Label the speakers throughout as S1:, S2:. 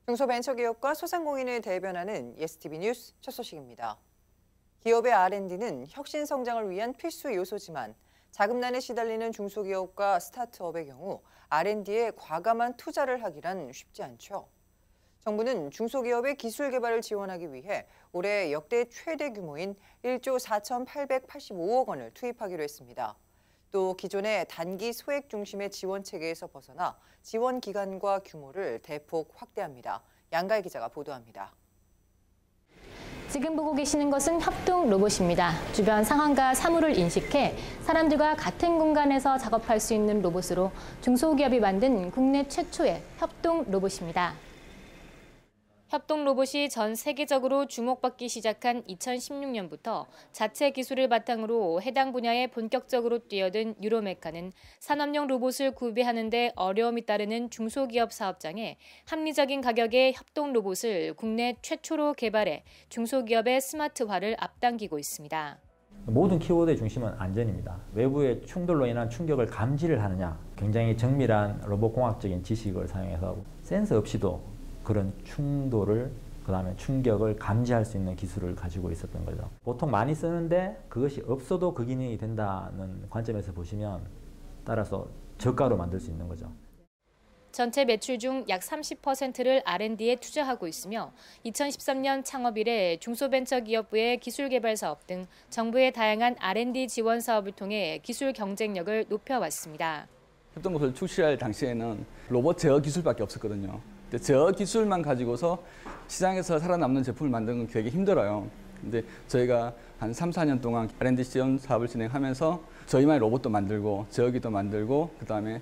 S1: 중소벤처기업과 소상공인을 대변하는 예스티비 뉴스 첫 소식입니다. 기업의 R&D는 혁신 성장을 위한 필수 요소지만 자금난에 시달리는 중소기업과 스타트업의 경우 R&D에 과감한 투자를 하기란 쉽지 않죠. 정부는 중소기업의 기술 개발을 지원하기 위해 올해 역대 최대 규모인 1조 4,885억 원을 투입하기로 했습니다. 또 기존의 단기 소액 중심의 지원 체계에서 벗어나 지원 기간과 규모를 대폭 확대합니다. 양가희 기자가 보도합니다.
S2: 지금 보고 계시는 것은 협동 로봇입니다. 주변 상황과 사물을 인식해 사람들과 같은 공간에서 작업할 수 있는 로봇으로 중소기업이 만든 국내 최초의 협동 로봇입니다. 협동 로봇이 전 세계적으로 주목받기 시작한 2016년부터 자체 기술을 바탕으로 해당 분야에 본격적으로 뛰어든 유로메카는 산업용 로봇을 구비하는 데 어려움이 따르는 중소기업 사업장에 합리적인 가격의 협동 로봇을 국내 최초로 개발해 중소기업의 스마트화를 앞당기고 있습니다.
S3: 모든 키워드의 중심은 안전입니다. 외부의 충돌로 인한 충격을 감지를 하느냐, 굉장히 정밀한 로봇공학적인 지식을 사용해서 센서 없이도 그런 충돌을, 그다음에 충격을 감지할 수 있는 기술을 가지고 있었던 거죠. 보통 많이 쓰는데 그것이 없어도 그 기능이 된다는 관점에서 보시면 따라서 저가로 만들 수 있는 거죠.
S2: 전체 매출 중 약 30%를 R&D에 투자하고 있으며 2013년 창업 이래 중소벤처기업부의 기술개발 사업 등 정부의 다양한 R&D 지원 사업을 통해 기술 경쟁력을 높여왔습니다.
S4: 협동로봇을 출시할 당시에는 로봇 제어 기술밖에 없었거든요. 제어 기술만 가지고서 시장에서 살아남는 제품을 만드는 건 되게 힘들어요. 근데 저희가 한 3, 4년 동안 R&D 지원 사업을 진행하면서 저희만의 로봇도 만들고 제어기도 만들고 그다음에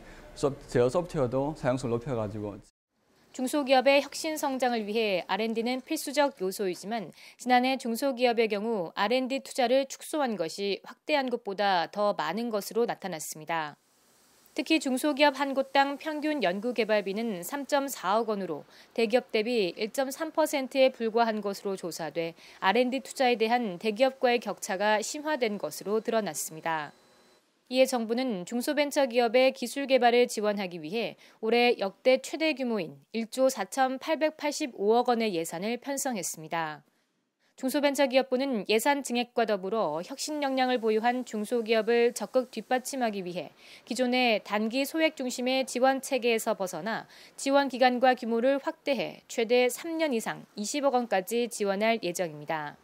S4: 제어 소프트웨어도 사용성을 높여가지고.
S2: 중소기업의 혁신 성장을 위해 R&D는 필수적 요소이지만 지난해 중소기업의 경우 R&D 투자를 축소한 것이 확대한 것보다 더 많은 것으로 나타났습니다. 특히 중소기업 한 곳당 평균 연구개발비는 3.4억 원으로 대기업 대비 1.3%에 불과한 것으로 조사돼 R&D 투자에 대한 대기업과의 격차가 심화된 것으로 드러났습니다. 이에 정부는 중소벤처기업의 기술 개발을 지원하기 위해 올해 역대 최대 규모인 1조 4,885억 원의 예산을 편성했습니다. 중소벤처기업부는 예산 증액과 더불어 혁신 역량을 보유한 중소기업을 적극 뒷받침하기 위해 기존의 단기 소액 중심의 지원 체계에서 벗어나 지원 기간과 규모를 확대해 최대 3년 이상 20억 원까지 지원할 예정입니다.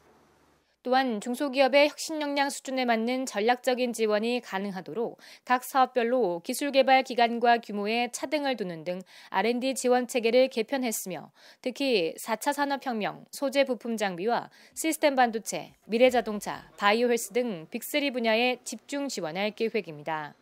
S2: 또한 중소기업의 혁신 역량 수준에 맞는 전략적인 지원이 가능하도록 각 사업별로 기술 개발 기간과 규모에 차등을 두는 등 R&D 지원 체계를 개편했으며 특히 4차 산업혁명, 소재 부품 장비와 시스템 반도체, 미래자동차, 바이오 헬스 등 빅3 분야에 집중 지원할 계획입니다.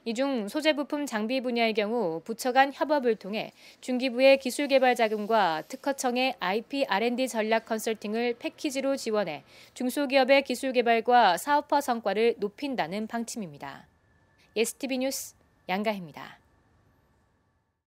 S2: 이 중 소재 부품 장비 분야의 경우 부처 간 협업을 통해 중기부의 기술개발 자금과 특허청의 IP R&D 전략 컨설팅을 패키지로 지원해 중소기업의 기술개발과 사업화 성과를 높인다는 방침입니다. 예스티비 뉴스 양가희입니다.